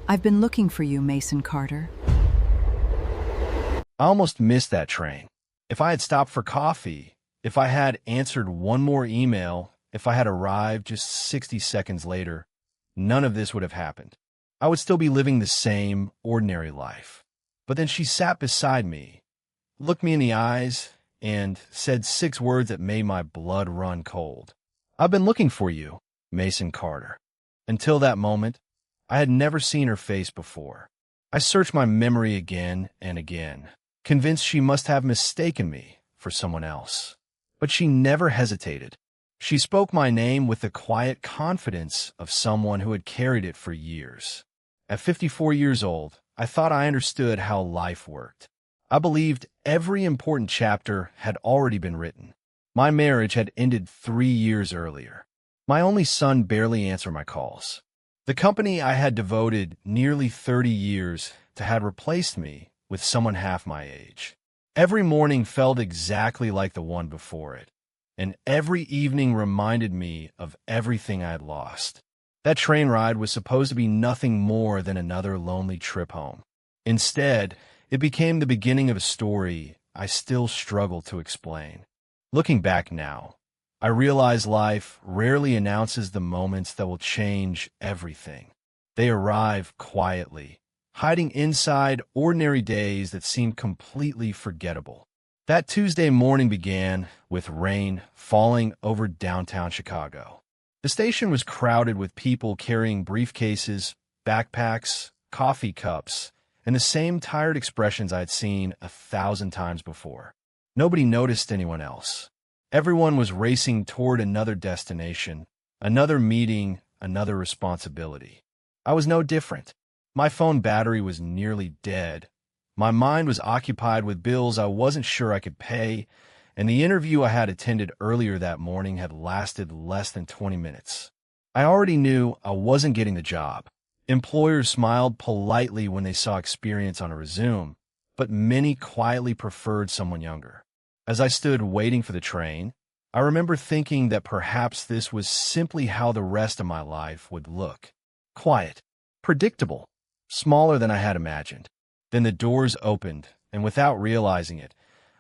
I've been looking for you, Mason Carter. I almost missed that train. If I had stopped for coffee, if I had answered one more email, if I had arrived just 60 seconds later, none of this would have happened. I would still be living the same ordinary life. But then she sat beside me, looked me in the eyes, and said 6 words that made my blood run cold. I've been looking for you, Mason Carter. Until that moment, I had never seen her face before. I searched my memory again and again, convinced she must have mistaken me for someone else. But she never hesitated. She spoke my name with the quiet confidence of someone who had carried it for years. At 54 years old, I thought I understood how life worked. I believed every important chapter had already been written. My marriage had ended 3 years earlier. My only son barely answered my calls. The company I had devoted nearly 30 years to had replaced me with someone half my age. Every morning felt exactly like the one before it, and every evening reminded me of everything I had lost. That train ride was supposed to be nothing more than another lonely trip home. Instead, it became the beginning of a story I still struggle to explain. Looking back now, I realize life rarely announces the moments that will change everything. They arrive quietly, hiding inside ordinary days that seem completely forgettable. That Tuesday morning began with rain falling over downtown Chicago. The station was crowded with people carrying briefcases, backpacks, coffee cups, and the same tired expressions I had seen 1,000 times before. Nobody noticed anyone else. Everyone was racing toward another destination, another meeting, another responsibility. I was no different. My phone battery was nearly dead. My mind was occupied with bills I wasn't sure I could pay, and the interview I had attended earlier that morning had lasted less than 20 minutes. I already knew I wasn't getting the job. Employers smiled politely when they saw experience on a resume, but many quietly preferred someone younger. As I stood waiting for the train, I remember thinking that perhaps this was simply how the rest of my life would look. Quiet, predictable, smaller than I had imagined. Then the doors opened, and without realizing it,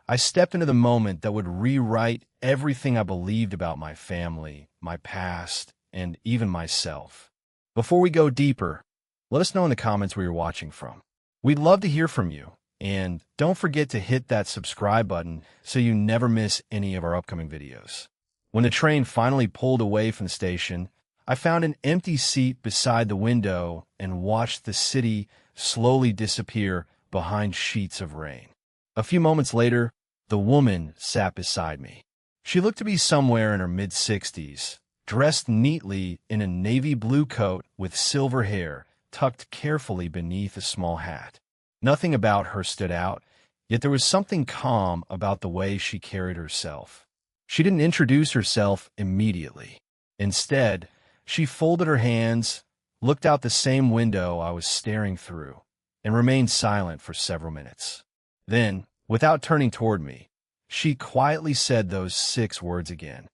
I stepped into the moment that would rewrite everything I believed about my family, my past, and even myself. Before we go deeper, let us know in the comments where you're watching from. We'd love to hear from you. And don't forget to hit that subscribe button so you never miss any of our upcoming videos. When the train finally pulled away from the station, I found an empty seat beside the window and watched the city slowly disappear behind sheets of rain. A few moments later, the woman sat beside me. She looked to be somewhere in her mid-60s, dressed neatly in a navy blue coat with silver hair tucked carefully beneath a small hat. Nothing about her stood out, yet there was something calm about the way she carried herself. She didn't introduce herself immediately. Instead, she folded her hands, looked out the same window I was staring through, and remained silent for several minutes. Then, without turning toward me, she quietly said those 6 words again.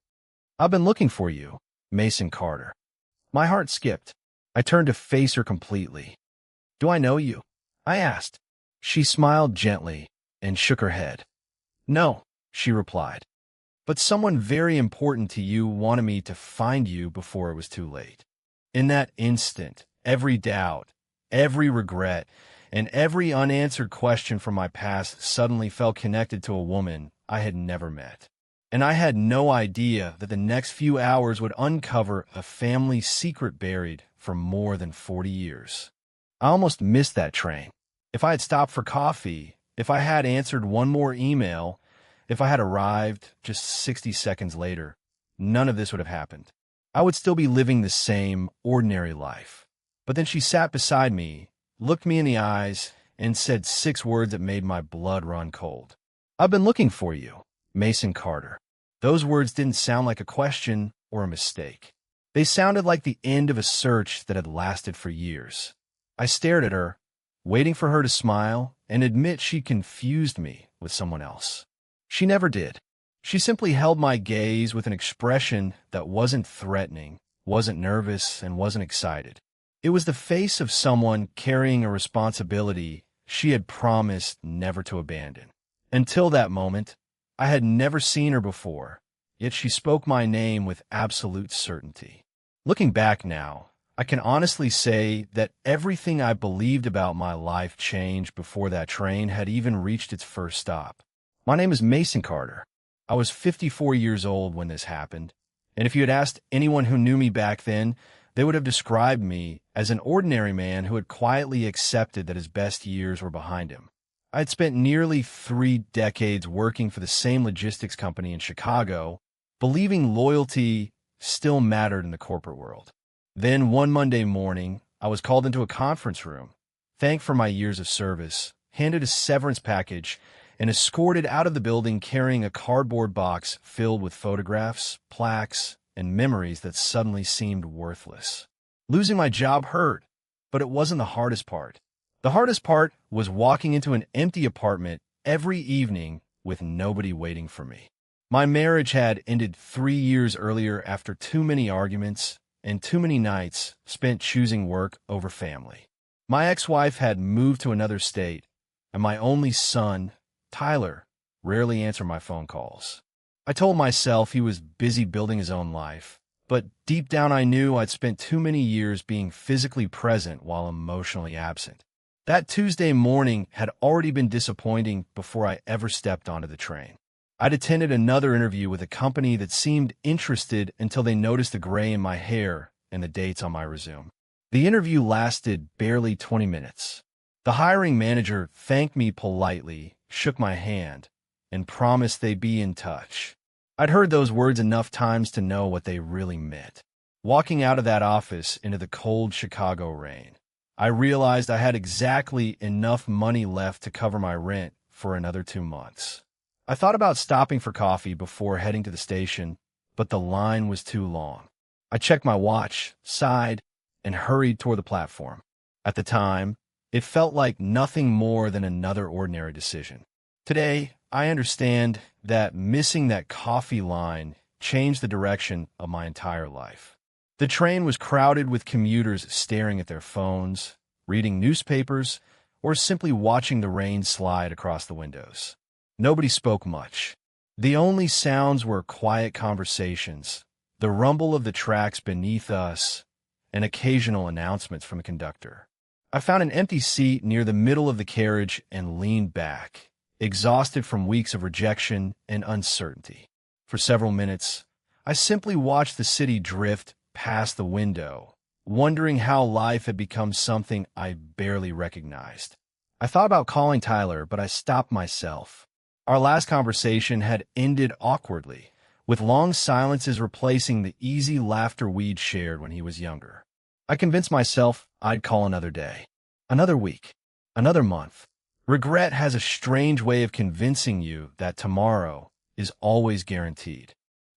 "I've been looking for you, Mason Carter." My heart skipped. I turned to face her completely. "Do I know you?" I asked. She smiled gently and shook her head. "No," she replied, "but someone very important to you wanted me to find you before it was too late." In that instant, every doubt, every regret, and every unanswered question from my past suddenly felt connected to a woman I had never met. And I had no idea that the next few hours would uncover a family secret buried for more than 40 years. I almost missed that train. If I had stopped for coffee, if I had answered one more email, if I had arrived just 60 seconds later, none of this would have happened. I would still be living the same ordinary life. But then she sat beside me, looked me in the eyes, and said 6 words that made my blood run cold. "I've been looking for you, Mason Carter." Those words didn't sound like a question or a mistake. They sounded like the end of a search that had lasted for years. I stared at her, waiting for her to smile and admit she confused me with someone else. She never did. She simply held my gaze with an expression that wasn't threatening, wasn't nervous, and wasn't excited. It was the face of someone carrying a responsibility she had promised never to abandon. Until that moment, I had never seen her before, yet she spoke my name with absolute certainty. Looking back now, I can honestly say that everything I believed about my life changed before that train had even reached its first stop. My name is Mason Carter. I was 54 years old when this happened, and if you had asked anyone who knew me back then, they would have described me as an ordinary man who had quietly accepted that his best years were behind him. I had spent nearly 3 decades working for the same logistics company in Chicago, believing loyalty still mattered in the corporate world. Then one Monday morning, I was called into a conference room, thanked for my years of service, handed a severance package, and escorted out of the building carrying a cardboard box filled with photographs, plaques, and memories that suddenly seemed worthless. Losing my job hurt, but it wasn't the hardest part. The hardest part was walking into an empty apartment every evening with nobody waiting for me. My marriage had ended 3 years earlier after too many arguments and too many nights spent choosing work over family. My ex-wife had moved to another state, and my only son, Tyler, rarely answered my phone calls. I told myself he was busy building his own life, but deep down I knew I'd spent too many years being physically present while emotionally absent. That Tuesday morning had already been disappointing before I ever stepped onto the train. I'd attended another interview with a company that seemed interested until they noticed the gray in my hair and the dates on my resume. The interview lasted barely 20 minutes. The hiring manager thanked me politely, shook my hand, and promised they'd be in touch. I'd heard those words enough times to know what they really meant. Walking out of that office into the cold Chicago rain, I realized I had exactly enough money left to cover my rent for another 2 months. I thought about stopping for coffee before heading to the station, but the line was too long. I checked my watch, sighed, and hurried toward the platform. At the time, it felt like nothing more than another ordinary decision. Today, I understand that missing that coffee line changed the direction of my entire life. The train was crowded with commuters staring at their phones, reading newspapers, or simply watching the rain slide across the windows. Nobody spoke much. The only sounds were quiet conversations, the rumble of the tracks beneath us, and occasional announcements from the conductor. I found an empty seat near the middle of the carriage and leaned back, exhausted from weeks of rejection and uncertainty. For several minutes, I simply watched the city drift past the window, wondering how life had become something I barely recognized. I thought about calling Tyler, but I stopped myself. Our last conversation had ended awkwardly, with long silences replacing the easy laughter we'd shared when he was younger. I convinced myself I'd call another day, another week, another month. Regret has a strange way of convincing you that tomorrow is always guaranteed.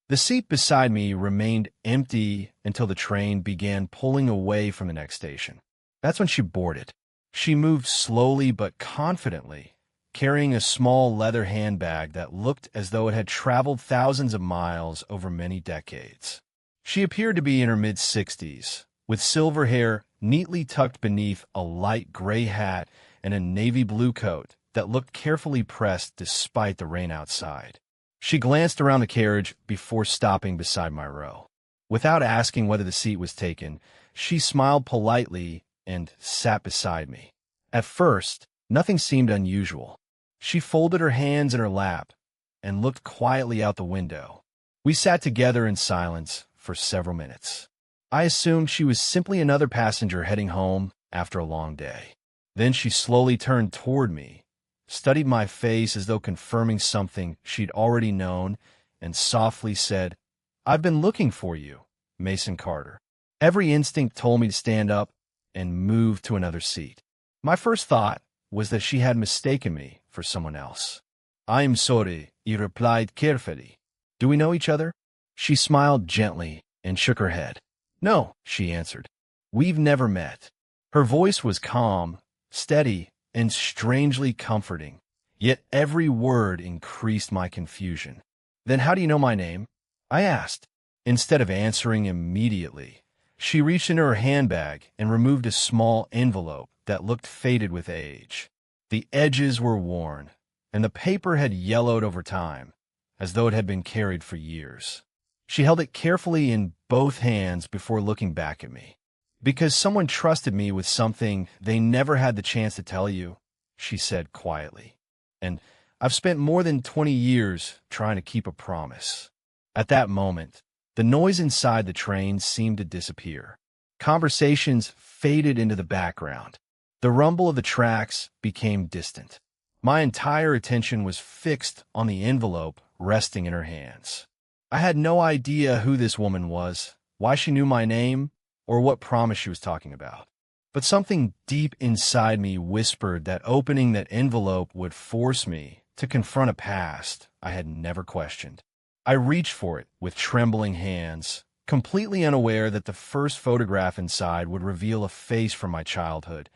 The seat beside me remained empty until the train began pulling away from the next station. That's when she boarded. She moved slowly but confidently, carrying a small leather handbag that looked as though it had traveled thousands of miles over many decades. She appeared to be in her mid-60s, with silver hair neatly tucked beneath a light gray hat and a navy blue coat that looked carefully pressed despite the rain outside. She glanced around the carriage before stopping beside my row. Without asking whether the seat was taken, she smiled politely and sat beside me. At first, nothing seemed unusual. She folded her hands in her lap and looked quietly out the window. We sat together in silence for several minutes. I assumed she was simply another passenger heading home after a long day. Then she slowly turned toward me, studied my face as though confirming something she'd already known, and softly said, "I've been looking for you, Mason Carter." Every instinct told me to stand up and move to another seat. My first thought was that she had mistaken me for someone else. "I'm sorry," he replied carefully. "Do we know each other?" She smiled gently and shook her head. "No," she answered. "We've never met." Her voice was calm, steady, and strangely comforting, yet every word increased my confusion. "Then how do you know my name?" I asked. Instead of answering immediately, She reached into her handbag and removed a small envelope that looked faded with age. The edges were worn, and the paper had yellowed over time, as though it had been carried for years. She held it carefully in both hands before looking back at me. "Because someone trusted me with something they never had the chance to tell you," she said quietly. "And I've spent more than 20 years trying to keep a promise." At that moment, the noise inside the train seemed to disappear. Conversations faded into the background. The rumble of the tracks became distant. My entire attention was fixed on the envelope resting in her hands. I had no idea who this woman was, why she knew my name, or what promise she was talking about. But something deep inside me whispered that opening that envelope would force me to confront a past I had never questioned. I reached for it with trembling hands, completely unaware that the first photograph inside would reveal a face from my childhood,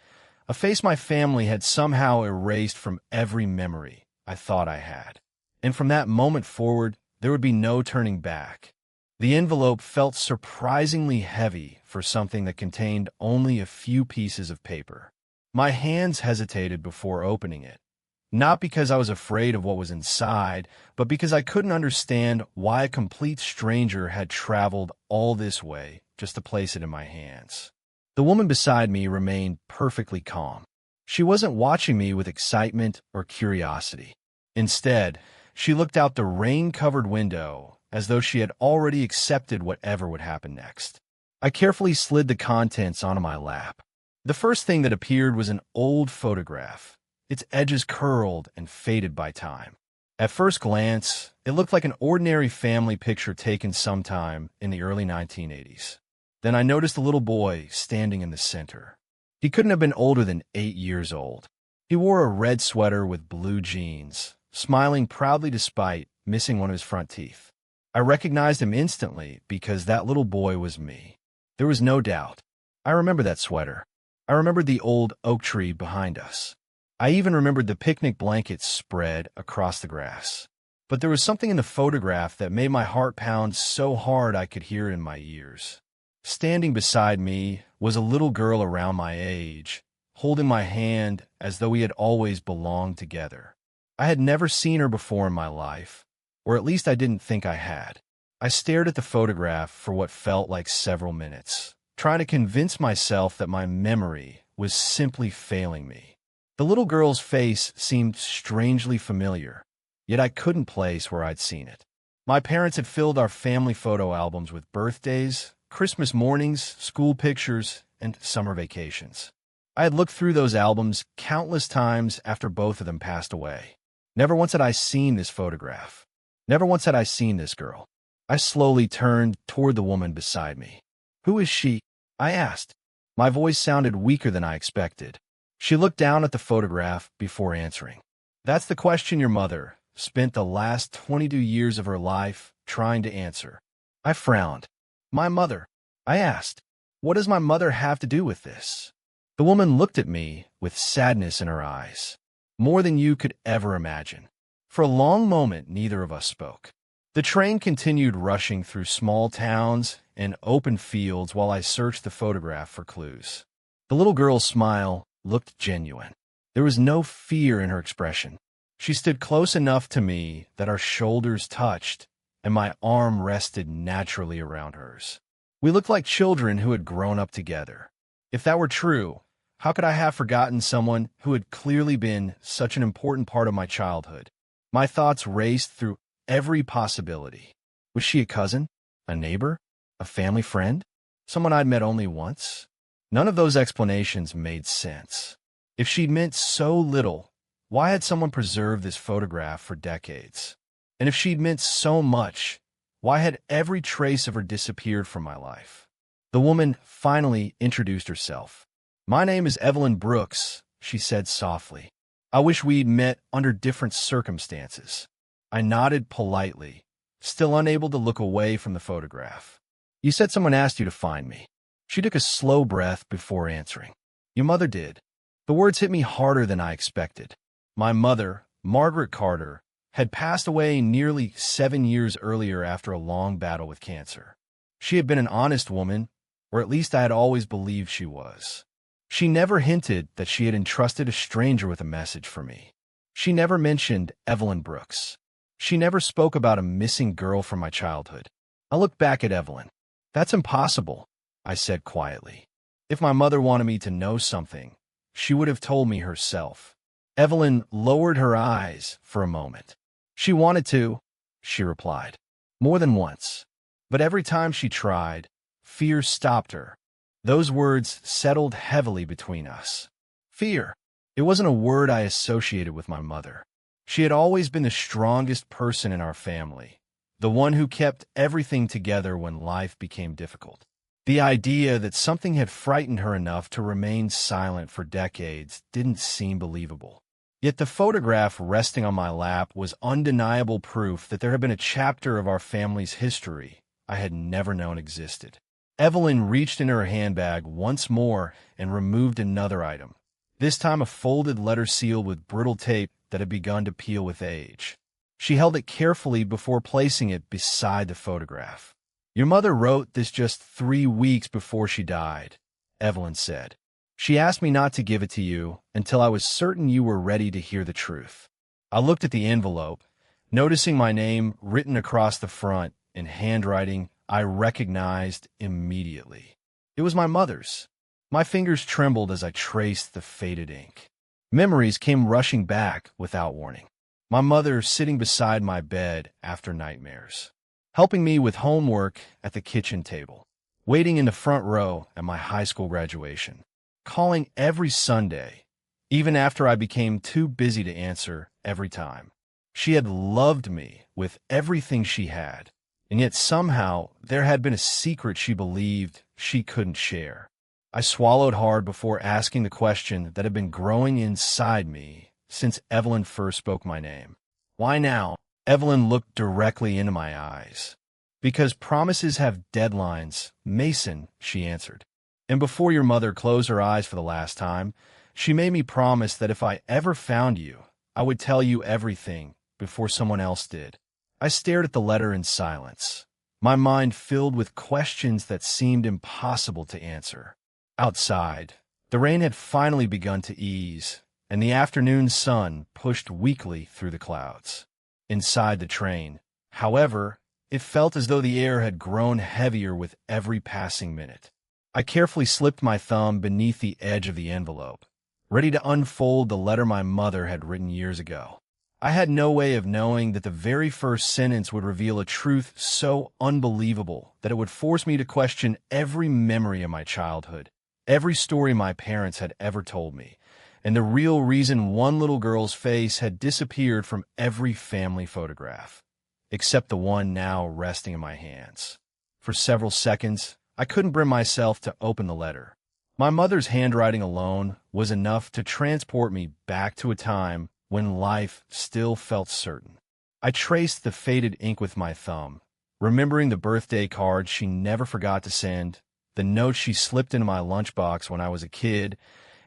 a face my family had somehow erased from every memory I thought I had. And from that moment forward, there would be no turning back. The envelope felt surprisingly heavy for something that contained only a few pieces of paper. My hands hesitated before opening it, not because I was afraid of what was inside, but because I couldn't understand why a complete stranger had traveled all this way just to place it in my hands. The woman beside me remained perfectly calm. She wasn't watching me with excitement or curiosity. Instead, she looked out the rain-covered window as though she had already accepted whatever would happen next. I carefully slid the contents onto my lap. The first thing that appeared was an old photograph, its edges curled and faded by time. At first glance, it looked like an ordinary family picture taken sometime in the early 1980s. Then I noticed a little boy standing in the center. He couldn't have been older than 8 years old. He wore a red sweater with blue jeans, smiling proudly despite missing one of his front teeth. I recognized him instantly because that little boy was me. There was no doubt. I remember that sweater. I remembered the old oak tree behind us. I even remembered the picnic blankets spread across the grass. But there was something in the photograph that made my heart pound so hard I could hear it in my ears. Standing beside me was a little girl around my age, holding my hand as though we had always belonged together. I had never seen her before in my life, or at least I didn't think I had. I stared at the photograph for what felt like several minutes, trying to convince myself that my memory was simply failing me. The little girl's face seemed strangely familiar, yet I couldn't place where I'd seen it. My parents had filled our family photo albums with birthdays, Christmas mornings, school pictures, and summer vacations. I had looked through those albums countless times after both of them passed away. Never once had I seen this photograph. Never once had I seen this girl. I slowly turned toward the woman beside me. "Who is she?" I asked. My voice sounded weaker than I expected. She looked down at the photograph before answering. "That's the question your mother spent the last 22 years of her life trying to answer." I frowned. "My mother?" I asked. "What does my mother have to do with this?" The woman looked at me with sadness in her eyes, more than you could ever imagine. For a long moment, neither of us spoke. The train continued rushing through small towns and open fields while I searched the photograph for clues. The little girl's smile looked genuine. There was no fear in her expression. She stood close enough to me that our shoulders touched, and my arm rested naturally around hers. We looked like children who had grown up together. If that were true, how could I have forgotten someone who had clearly been such an important part of my childhood? My thoughts raced through every possibility. Was she a cousin? A neighbor? A family friend? Someone I'd met only once? None of those explanations made sense. If she'd meant so little, why had someone preserved this photograph for decades? And if she'd meant so much, why had every trace of her disappeared from my life? The woman finally introduced herself. "My name is Evelyn Brooks," she said softly. "I wish we'd met under different circumstances." I nodded politely, still unable to look away from the photograph. "You said someone asked you to find me." She took a slow breath before answering. "Your mother did." The words hit me harder than I expected. My mother, Margaret Carter, had passed away nearly 7 years earlier after a long battle with cancer. She had been an honest woman, or at least I had always believed she was. She never hinted that she had entrusted a stranger with a message for me. She never mentioned Evelyn Brooks. She never spoke about a missing girl from my childhood. I looked back at Evelyn. "That's impossible," I said quietly. "If my mother wanted me to know something, she would have told me herself." Evelyn lowered her eyes for a moment. "She wanted to," she replied, "more than once. But every time she tried, fear stopped her." Those words settled heavily between us. Fear. It wasn't a word I associated with my mother. She had always been the strongest person in our family, the one who kept everything together when life became difficult. The idea that something had frightened her enough to remain silent for decades didn't seem believable. Yet the photograph resting on my lap was undeniable proof that there had been a chapter of our family's history I had never known existed. Evelyn reached in her handbag once more and removed another item, this time a folded letter seal with brittle tape that had begun to peel with age. She held it carefully before placing it beside the photograph. "Your mother wrote this just 3 weeks before she died," Evelyn said. "She asked me not to give it to you until I was certain you were ready to hear the truth." I looked at the envelope, noticing my name written across the front in handwriting I recognized immediately. It was my mother's. My fingers trembled as I traced the faded ink. Memories came rushing back without warning. My mother sitting beside my bed after nightmares, helping me with homework at the kitchen table, waiting in the front row at my high school graduation, calling every Sunday, even after I became too busy to answer every time. She had loved me with everything she had, and yet somehow there had been a secret she believed she couldn't share. I swallowed hard before asking the question that had been growing inside me since Evelyn first spoke my name. "Why now?" Evelyn looked directly into my eyes. "Because promises have deadlines, Mason," she answered. "And before your mother closed her eyes for the last time, she made me promise that if I ever found you, I would tell you everything before someone else did." I stared at the letter in silence, my mind filled with questions that seemed impossible to answer. Outside, the rain had finally begun to ease, and the afternoon sun pushed weakly through the clouds. Inside the train, however, it felt as though the air had grown heavier with every passing minute. I carefully slipped my thumb beneath the edge of the envelope, ready to unfold the letter my mother had written years ago. I had no way of knowing that the very first sentence would reveal a truth so unbelievable that it would force me to question every memory of my childhood, every story my parents had ever told me, and the real reason one little girl's face had disappeared from every family photograph, except the one now resting in my hands. For several seconds, I couldn't bring myself to open the letter. My mother's handwriting alone was enough to transport me back to a time when life still felt certain. I traced the faded ink with my thumb, remembering the birthday card she never forgot to send, the notes she slipped into my lunchbox when I was a kid,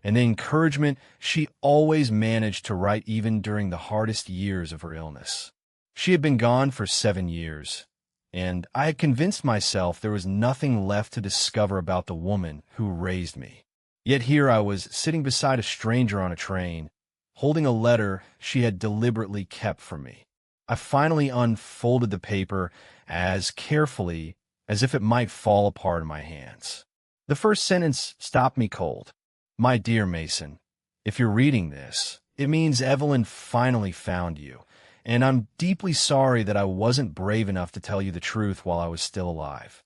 and the encouragement she always managed to write even during the hardest years of her illness. She had been gone for 7 years, and I had convinced myself there was nothing left to discover about the woman who raised me. Yet here I was sitting beside a stranger on a train, holding a letter she had deliberately kept from me. I finally unfolded the paper as carefully as if it might fall apart in my hands. The first sentence stopped me cold. "My dear Mason, if you're reading this, it means Evelyn finally found you, and I'm deeply sorry that I wasn't brave enough to tell you the truth while I was still alive."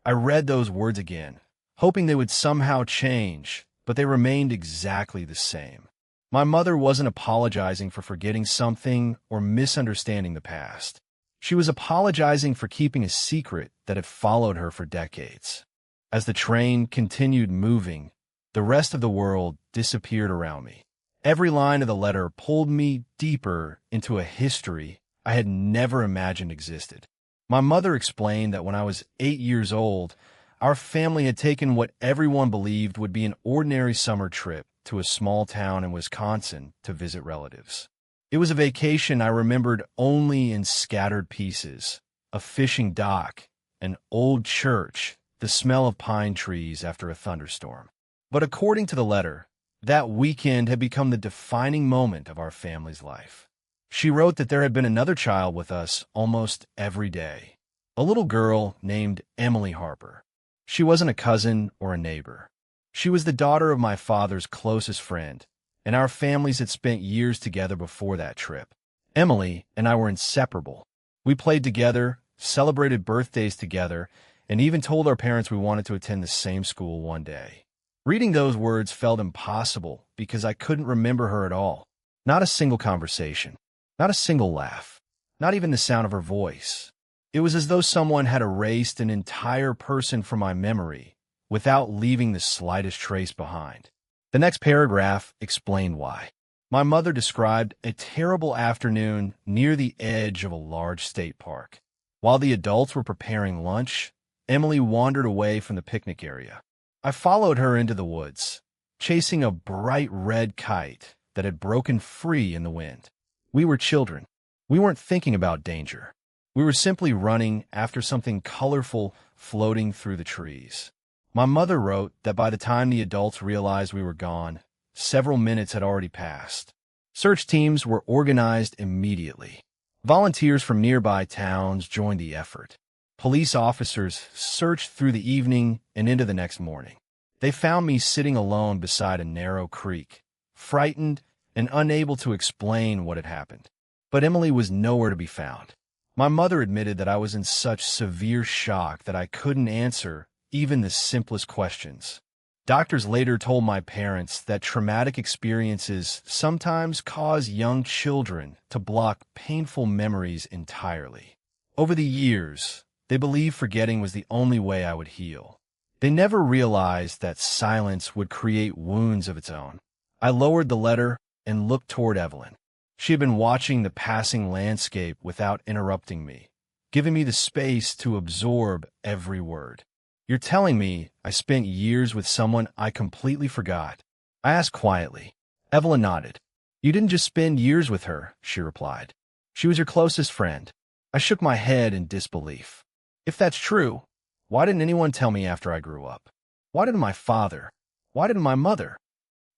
I read those words again, hoping they would somehow change, but they remained exactly the same. My mother wasn't apologizing for forgetting something or misunderstanding the past. She was apologizing for keeping a secret that had followed her for decades. As the train continued moving, the rest of the world disappeared around me. Every line of the letter pulled me deeper into a history I had never imagined existed. My mother explained that when I was 8 years old, our family had taken what everyone believed would be an ordinary summer trip to a small town in Wisconsin to visit relatives. It was a vacation I remembered only in scattered pieces: a fishing dock, an old church, the smell of pine trees after a thunderstorm. But according to the letter, that weekend had become the defining moment of our family's life. She wrote that there had been another child with us almost every day, a little girl named Emily Harper. She wasn't a cousin or a neighbor. She was the daughter of my father's closest friend, and our families had spent years together before that trip. Emily and I were inseparable. We played together, celebrated birthdays together, and even told our parents we wanted to attend the same school one day. Reading those words felt impossible because I couldn't remember her at all. Not a single conversation, not a single laugh, not even the sound of her voice. It was as though someone had erased an entire person from my memory without leaving the slightest trace behind. The next paragraph explained why. My mother described a terrible afternoon near the edge of a large state park. While the adults were preparing lunch, Emily wandered away from the picnic area. I followed her into the woods, chasing a bright red kite that had broken free in the wind. We were children. We weren't thinking about danger. We were simply running after something colorful floating through the trees. My mother wrote that by the time the adults realized we were gone, several minutes had already passed. Search teams were organized immediately. Volunteers from nearby towns joined the effort. Police officers searched through the evening and into the next morning. They found me sitting alone beside a narrow creek, frightened and unable to explain what had happened. But Emily was nowhere to be found. My mother admitted that I was in such severe shock that I couldn't answer even the simplest questions. Doctors later told my parents that traumatic experiences sometimes cause young children to block painful memories entirely. Over the years, they believed forgetting was the only way I would heal. They never realized that silence would create wounds of its own. I lowered the letter and looked toward Evelyn. She had been watching the passing landscape without interrupting me, giving me the space to absorb every word. You're telling me I spent years with someone I completely forgot? I asked quietly. Evelyn nodded. You didn't just spend years with her, she replied. She was your closest friend. I shook my head in disbelief. If that's true, why didn't anyone tell me after I grew up? Why didn't my father? Why didn't my mother?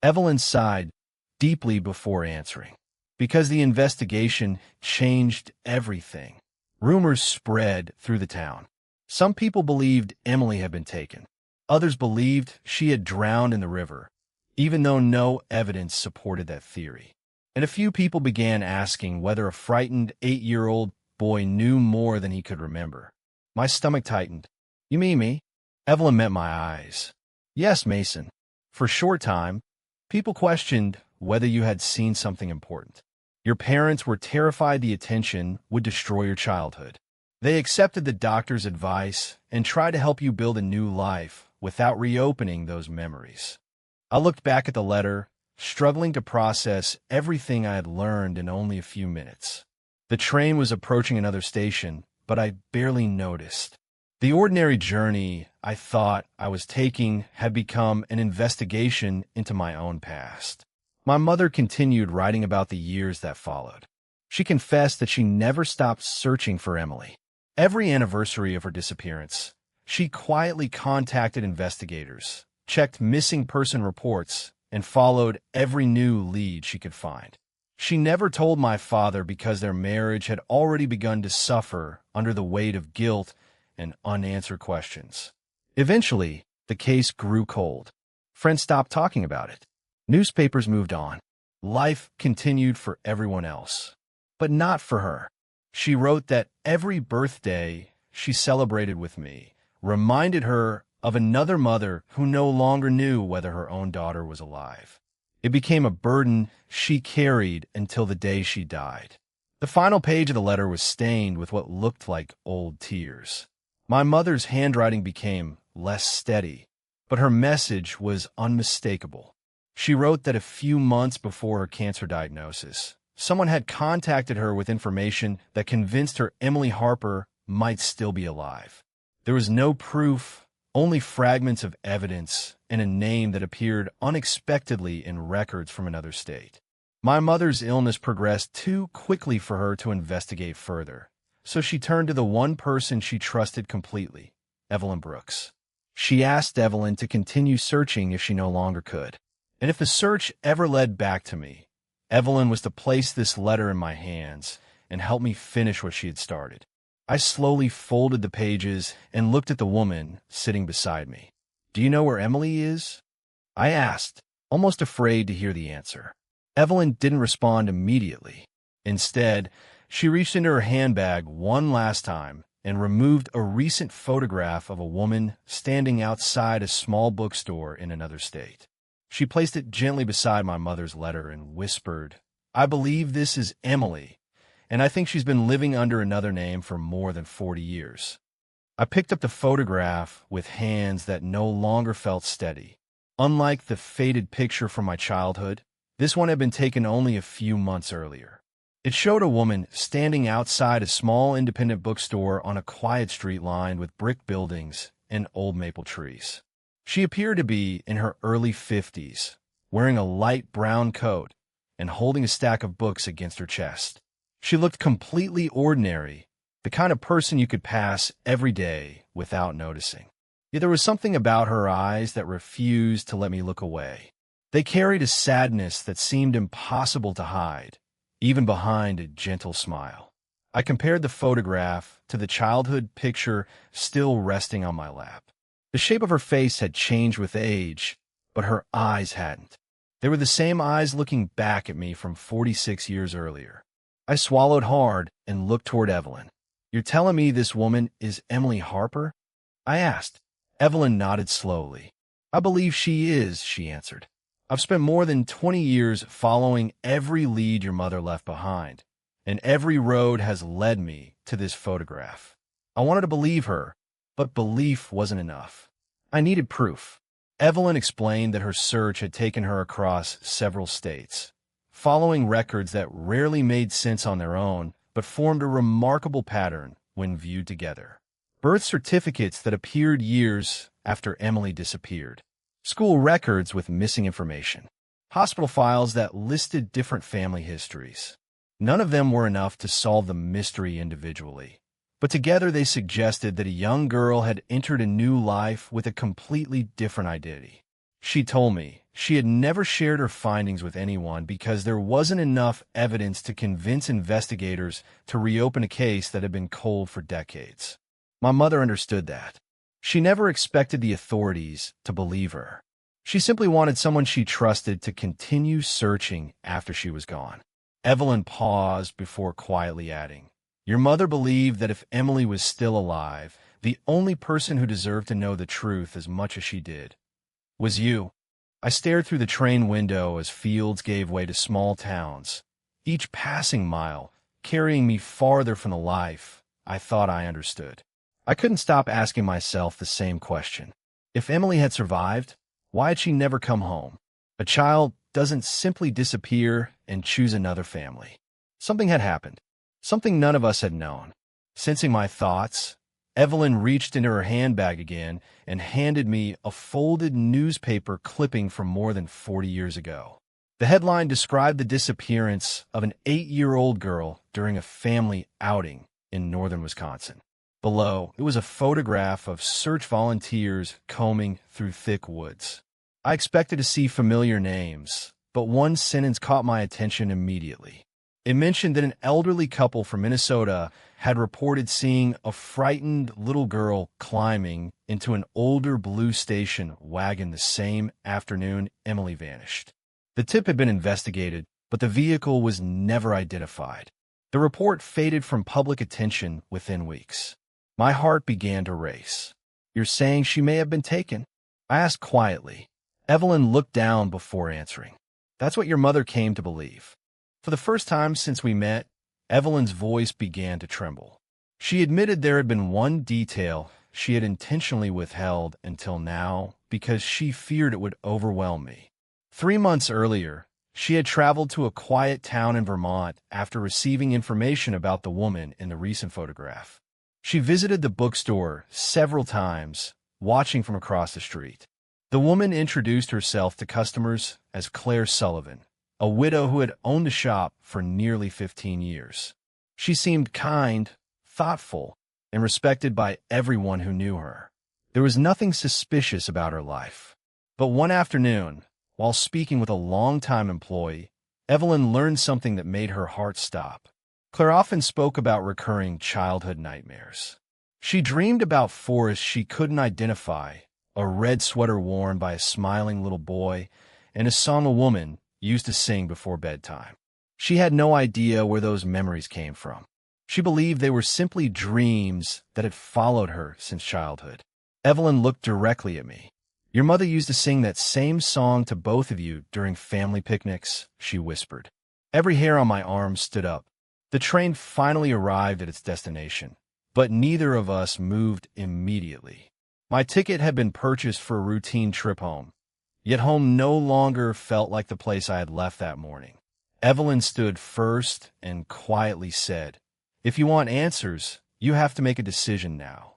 Evelyn sighed deeply before answering. Because the investigation changed everything. Rumors spread through the town. Some people believed Emily had been taken. Others believed she had drowned in the river, even though no evidence supported that theory. And a few people began asking whether a frightened 8-year-old boy knew more than he could remember. My stomach tightened. You mean me? Evelyn met my eyes. Yes, Mason. For a short time, people questioned whether you had seen something important. Your parents were terrified the attention would destroy your childhood. They accepted the doctor's advice and tried to help you build a new life without reopening those memories. I looked back at the letter, struggling to process everything I had learned in only a few minutes. The train was approaching another station, but I barely noticed. The ordinary journey I thought I was taking had become an investigation into my own past. My mother continued writing about the years that followed. She confessed that she never stopped searching for Emily. Every anniversary of her disappearance, she quietly contacted investigators, checked missing person reports, and followed every new lead she could find. She never told my father because their marriage had already begun to suffer under the weight of guilt and unanswered questions. Eventually, the case grew cold. Friends stopped talking about it. Newspapers moved on. Life continued for everyone else, but not for her. She wrote that every birthday she celebrated with me reminded her of another mother who no longer knew whether her own daughter was alive. It became a burden she carried until the day she died. The final page of the letter was stained with what looked like old tears. My mother's handwriting became less steady, but her message was unmistakable. She wrote that a few months before her cancer diagnosis, someone had contacted her with information that convinced her Emily Harper might still be alive. There was no proof, only fragments of evidence and a name that appeared unexpectedly in records from another state. My mother's illness progressed too quickly for her to investigate further, so she turned to the one person she trusted completely, Evelyn Brooks. She asked Evelyn to continue searching if she no longer could. And if the search ever led back to me, Evelyn was to place this letter in my hands and help me finish what she had started. I slowly folded the pages and looked at the woman sitting beside me. "Do you know where Emily is?" I asked, almost afraid to hear the answer. Evelyn didn't respond immediately. Instead, she reached into her handbag one last time and removed a recent photograph of a woman standing outside a small bookstore in another state. She placed it gently beside my mother's letter and whispered, "I believe this is Emily, and I think she's been living under another name for more than 40 years. I picked up the photograph with hands that no longer felt steady. Unlike the faded picture from my childhood, this one had been taken only a few months earlier. It showed a woman standing outside a small independent bookstore on a quiet street lined with brick buildings and old maple trees. She appeared to be in her early 50s, wearing a light brown coat and holding a stack of books against her chest. She looked completely ordinary, the kind of person you could pass every day without noticing. Yet there was something about her eyes that refused to let me look away. They carried a sadness that seemed impossible to hide, even behind a gentle smile. I compared the photograph to the childhood picture still resting on my lap. The shape of her face had changed with age, but her eyes hadn't. They were the same eyes looking back at me from 46 years earlier. I swallowed hard and looked toward Evelyn. "You're telling me this woman is Emily Harper?" I asked. Evelyn nodded slowly. "I believe she is," she answered. "I've spent more than 20 years following every lead your mother left behind, and every road has led me to this photograph. I wanted to believe her, but belief wasn't enough. I needed proof." Evelyn explained that her search had taken her across several states, following records that rarely made sense on their own, but formed a remarkable pattern when viewed together. Birth certificates that appeared years after Emily disappeared, school records with missing information, hospital files that listed different family histories. None of them were enough to solve the mystery individually, but together they suggested that a young girl had entered a new life with a completely different identity. She told me she had never shared her findings with anyone because there wasn't enough evidence to convince investigators to reopen a case that had been cold for decades. My mother understood that. She never expected the authorities to believe her. She simply wanted someone she trusted to continue searching after she was gone. Evelyn paused before quietly adding, "Your mother believed that if Emily was still alive, the only person who deserved to know the truth as much as she did was you." I stared through the train window as fields gave way to small towns, each passing mile carrying me farther from the life I thought I understood. I couldn't stop asking myself the same question. If Emily had survived, why had she never come home? A child doesn't simply disappear and choose another family. Something had happened, something none of us had known. Sensing my thoughts, Evelyn reached into her handbag again and handed me a folded newspaper clipping from more than 40 years ago. The headline described the disappearance of an 8-year-old girl during a family outing in northern Wisconsin. Below, it was a photograph of search volunteers combing through thick woods. I expected to see familiar names, but one sentence caught my attention immediately. It mentioned that an elderly couple from Minnesota had reported seeing a frightened little girl climbing into an older blue station wagon the same afternoon Emily vanished. The tip had been investigated, but the vehicle was never identified. The report faded from public attention within weeks. My heart began to race. "You're saying she may have been taken?" I asked quietly. Evelyn looked down before answering. "That's what your mother came to believe." For the first time since we met, Evelyn's voice began to tremble. She admitted there had been one detail she had intentionally withheld until now because she feared it would overwhelm me. 3 months earlier, she had traveled to a quiet town in Vermont after receiving information about the woman in the recent photograph. She visited the bookstore several times, watching from across the street. The woman introduced herself to customers as Claire Sullivan, a widow who had owned the shop for nearly 15 years. She seemed kind, thoughtful, and respected by everyone who knew her. There was nothing suspicious about her life. But one afternoon, while speaking with a longtime employee, Evelyn learned something that made her heart stop. Claire often spoke about recurring childhood nightmares. She dreamed about forests she couldn't identify, a red sweater worn by a smiling little boy, and a song a woman used to sing before bedtime. She had no idea where those memories came from. She believed they were simply dreams that had followed her since childhood. Evelyn looked directly at me. "Your mother used to sing that same song to both of you during family picnics," she whispered. Every hair on my arm stood up. The train finally arrived at its destination, but neither of us moved immediately. My ticket had been purchased for a routine trip home, yet home no longer felt like the place I had left that morning. Evelyn stood first and quietly said, "If you want answers, you have to make a decision now."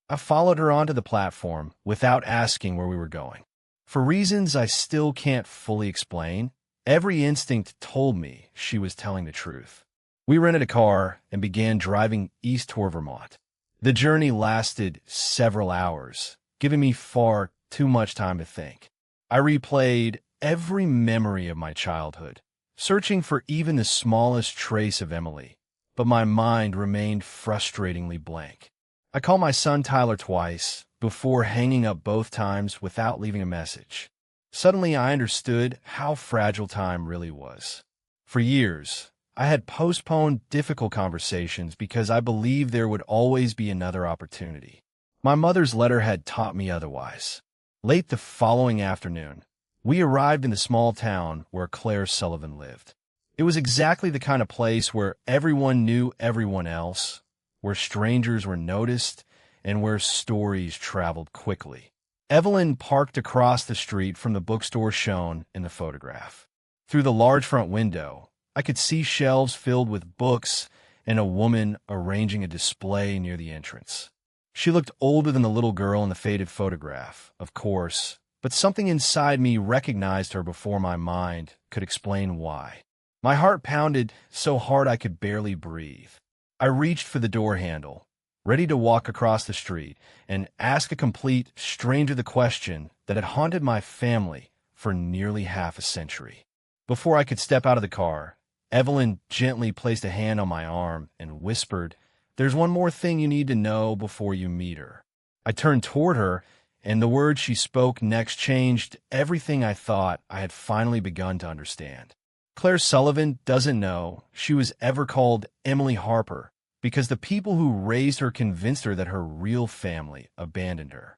I followed her onto the platform without asking where we were going. For reasons I still can't fully explain, every instinct told me she was telling the truth. We rented a car and began driving east toward Vermont. The journey lasted several hours, giving me far too much time to think. I replayed every memory of my childhood, searching for even the smallest trace of Emily, but my mind remained frustratingly blank. I called my son Tyler twice before hanging up both times without leaving a message. Suddenly, I understood how fragile time really was. For years, I had postponed difficult conversations because I believed there would always be another opportunity. My mother's letter had taught me otherwise. Late the following afternoon, we arrived in the small town where Claire Sullivan lived. It was exactly the kind of place where everyone knew everyone else, where strangers were noticed, and where stories traveled quickly. Evelyn parked across the street from the bookstore shown in the photograph. Through the large front window, I could see shelves filled with books and a woman arranging a display near the entrance. She looked older than the little girl in the faded photograph, of course, but something inside me recognized her before my mind could explain why. My heart pounded so hard I could barely breathe. I reached for the door handle, ready to walk across the street and ask a complete stranger the question that had haunted my family for nearly half a century. Before I could step out of the car, Evelyn gently placed a hand on my arm and whispered, "There's one more thing you need to know before you meet her." I turned toward her, and the words she spoke next changed everything I thought I had finally begun to understand. Claire Sullivan doesn't know she was ever called Emily Harper because the people who raised her convinced her that her real family abandoned her.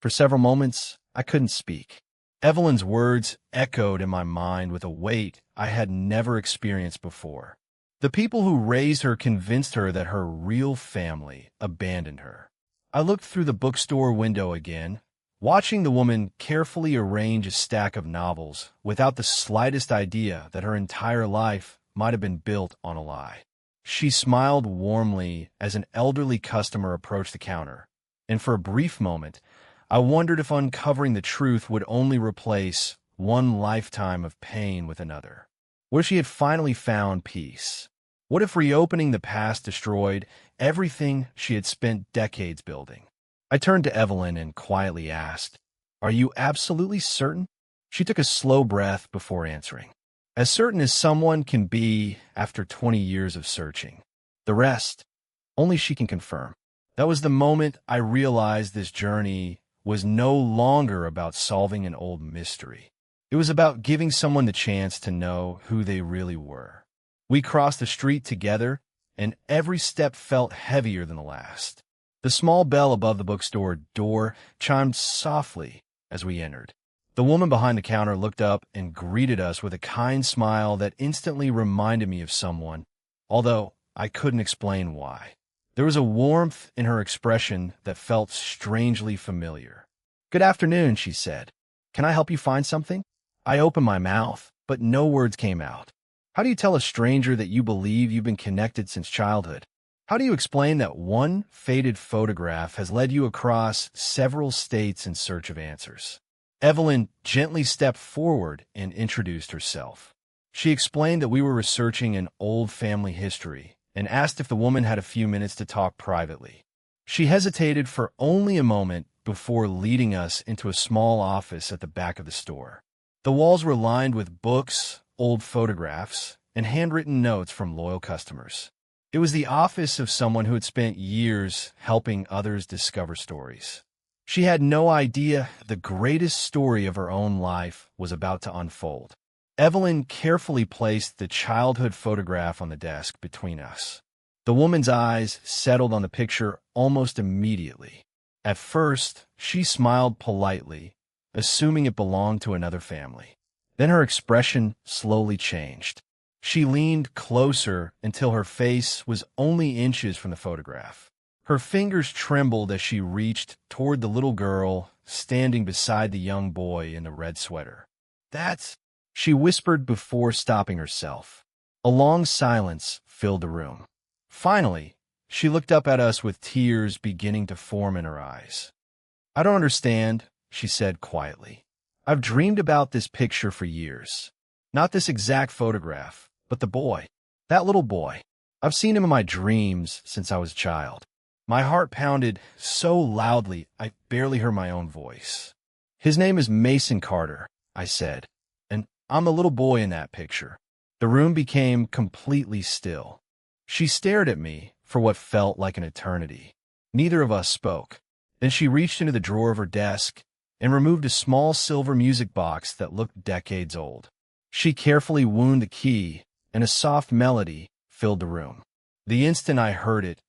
For several moments, I couldn't speak. Evelyn's words echoed in my mind with a weight I had never experienced before. The people who raised her convinced her that her real family abandoned her. I looked through the bookstore window again, watching the woman carefully arrange a stack of novels without the slightest idea that her entire life might have been built on a lie. She smiled warmly as an elderly customer approached the counter, and for a brief moment, I wondered if uncovering the truth would only replace one lifetime of pain with another. What if she had finally found peace? What if reopening the past destroyed everything she had spent decades building? I turned to Evelyn and quietly asked, "Are you absolutely certain?" She took a slow breath before answering. "As certain as someone can be after 20 years of searching. The rest, only she can confirm." That was the moment I realized this journey was no longer about solving an old mystery. It was about giving someone the chance to know who they really were. We crossed the street together, and every step felt heavier than the last. The small bell above the bookstore door chimed softly as we entered. The woman behind the counter looked up and greeted us with a kind smile that instantly reminded me of someone, although I couldn't explain why. There was a warmth in her expression that felt strangely familiar. "Good afternoon," she said. "Can I help you find something?" I opened my mouth, but no words came out. How do you tell a stranger that you believe you've been connected since childhood? How do you explain that one faded photograph has led you across several states in search of answers? Evelyn gently stepped forward and introduced herself. She explained that we were researching an old family history and asked if the woman had a few minutes to talk privately. She hesitated for only a moment before leading us into a small office at the back of the store. The walls were lined with books, old photographs, and handwritten notes from loyal customers. It was the office of someone who had spent years helping others discover stories. She had no idea the greatest story of her own life was about to unfold. Evelyn carefully placed the childhood photograph on the desk between us. The woman's eyes settled on the picture almost immediately. At first, she smiled politely, assuming it belonged to another family. Then her expression slowly changed. She leaned closer until her face was only inches from the photograph. Her fingers trembled as she reached toward the little girl standing beside the young boy in the red sweater. "That's," she whispered before stopping herself. A long silence filled the room. Finally, she looked up at us with tears beginning to form in her eyes. "I don't understand," she said quietly. "I've dreamed about this picture for years. Not this exact photograph, but the boy. That little boy. I've seen him in my dreams since I was a child." My heart pounded so loudly I barely heard my own voice. "His name is Mason Carter," I said, "and I'm the little boy in that picture." The room became completely still. She stared at me for what felt like an eternity. Neither of us spoke. Then she reached into the drawer of her desk and removed a small silver music box that looked decades old. She carefully wound the key, and a soft melody filled the room. The instant I heard it,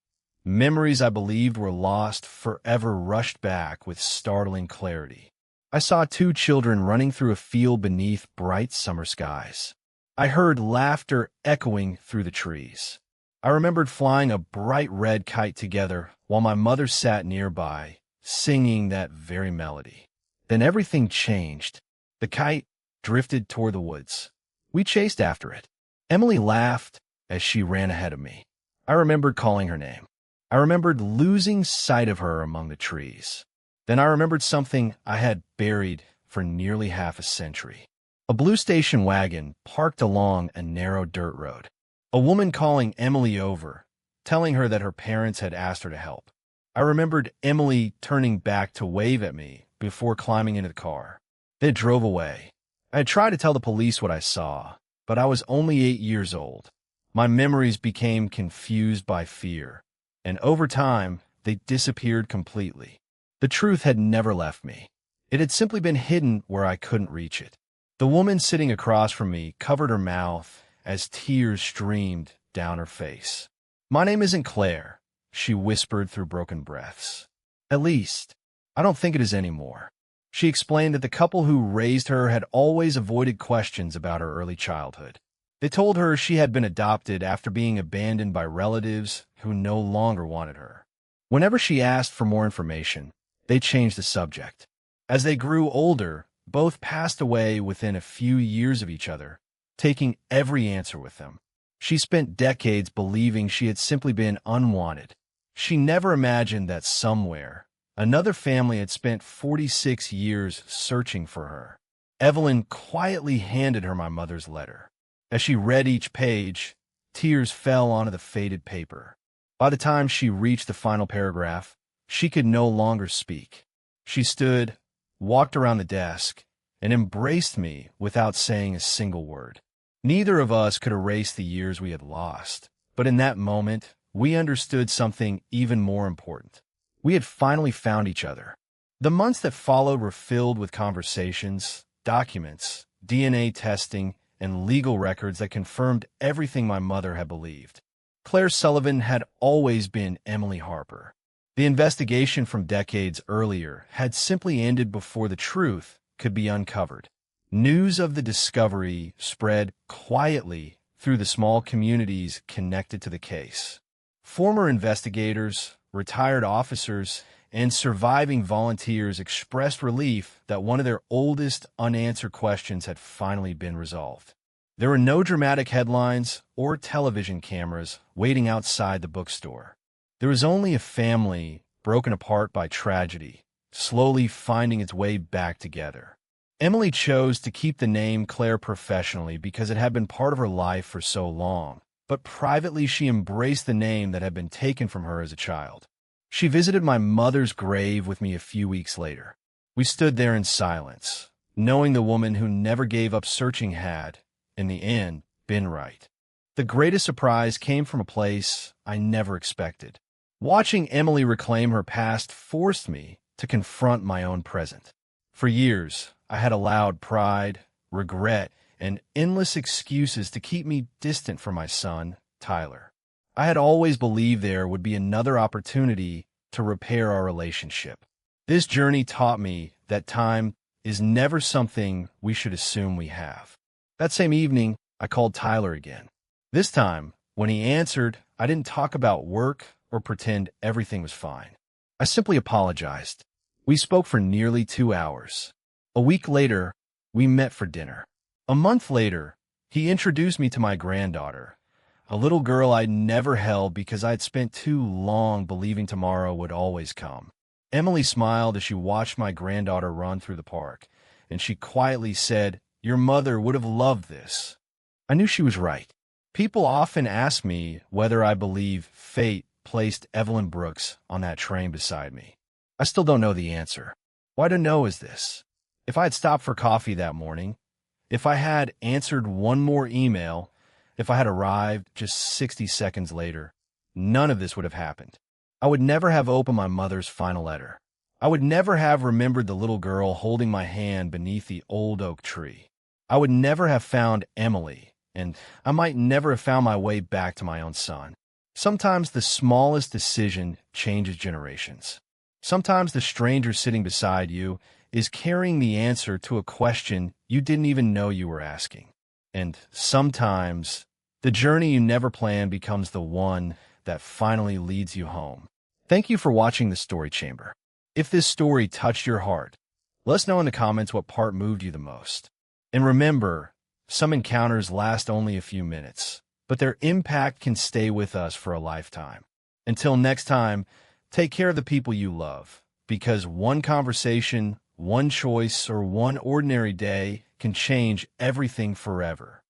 memories I believed were lost forever rushed back with startling clarity. I saw two children running through a field beneath bright summer skies. I heard laughter echoing through the trees. I remembered flying a bright red kite together while my mother sat nearby, singing that very melody. Then everything changed. The kite drifted toward the woods. We chased after it. Emily laughed as she ran ahead of me. I remembered calling her name. I remembered losing sight of her among the trees. Then I remembered something I had buried for nearly half a century. A blue station wagon parked along a narrow dirt road. A woman calling Emily over, telling her that her parents had asked her to help. I remembered Emily turning back to wave at me before climbing into the car. They drove away. I had tried to tell the police what I saw, but I was only 8 years old. My memories became confused by fear, and over time, they disappeared completely. The truth had never left me. It had simply been hidden where I couldn't reach it. The woman sitting across from me covered her mouth as tears streamed down her face. "My name isn't Claire," she whispered through broken breaths. "At least, I don't think it is anymore." She explained that the couple who raised her had always avoided questions about her early childhood. They told her she had been adopted after being abandoned by relatives who no longer wanted her. Whenever she asked for more information, they changed the subject. As they grew older, both passed away within a few years of each other, taking every answer with them. She spent decades believing she had simply been unwanted. She never imagined that somewhere, another family had spent 46 years searching for her. Evelyn quietly handed her my mother's letter. As she read each page, tears fell onto the faded paper. By the time she reached the final paragraph, she could no longer speak. She stood, walked around the desk, and embraced me without saying a single word. Neither of us could erase the years we had lost, but in that moment, we understood something even more important. We had finally found each other. The months that followed were filled with conversations, documents, DNA testing, and legal records that confirmed everything my mother had believed. Claire Sullivan had always been Emily Harper. The investigation from decades earlier had simply ended before the truth could be uncovered. News of the discovery spread quietly through the small communities connected to the case. Former investigators, retired officers, and surviving volunteers expressed relief that one of their oldest unanswered questions had finally been resolved. There were no dramatic headlines or television cameras waiting outside the bookstore. There was only a family broken apart by tragedy, slowly finding its way back together. Emily chose to keep the name Claire professionally because it had been part of her life for so long, but privately she embraced the name that had been taken from her as a child. She visited my mother's grave with me a few weeks later. We stood there in silence, knowing the woman who never gave up searching had, in the end, been right. The greatest surprise came from a place I never expected. Watching Emily reclaim her past forced me to confront my own present. For years, I had allowed pride, regret, and endless excuses to keep me distant from my son, Tyler. I had always believed there would be another opportunity to repair our relationship. This journey taught me that time is never something we should assume we have. That same evening, I called Tyler again. This time, when he answered, I didn't talk about work or pretend everything was fine. I simply apologized. We spoke for nearly 2 hours. A week later, we met for dinner. A month later, he introduced me to my granddaughter, a little girl I'd never held because I'd spent too long believing tomorrow would always come. Emily smiled as she watched my granddaughter run through the park, and she quietly said, "Your mother would have loved this." I knew she was right. People often ask me whether I believe fate placed Evelyn Brooks on that train beside me. I still don't know the answer. Why to know is this? If I had stopped for coffee that morning, if I had answered one more email, if I had arrived just 60 seconds later, none of this would have happened. I would never have opened my mother's final letter. I would never have remembered the little girl holding my hand beneath the old oak tree. I would never have found Emily, and I might never have found my way back to my own son. Sometimes the smallest decision changes generations. Sometimes the stranger sitting beside you is carrying the answer to a question you didn't even know you were asking. And sometimes the journey you never planned becomes the one that finally leads you home. Thank you for watching The Story Chamber. If this story touched your heart, let us know in the comments what part moved you the most. And remember, some encounters last only a few minutes, but their impact can stay with us for a lifetime. Until next time, take care of the people you love, because one conversation, one choice, or one ordinary day can change everything forever.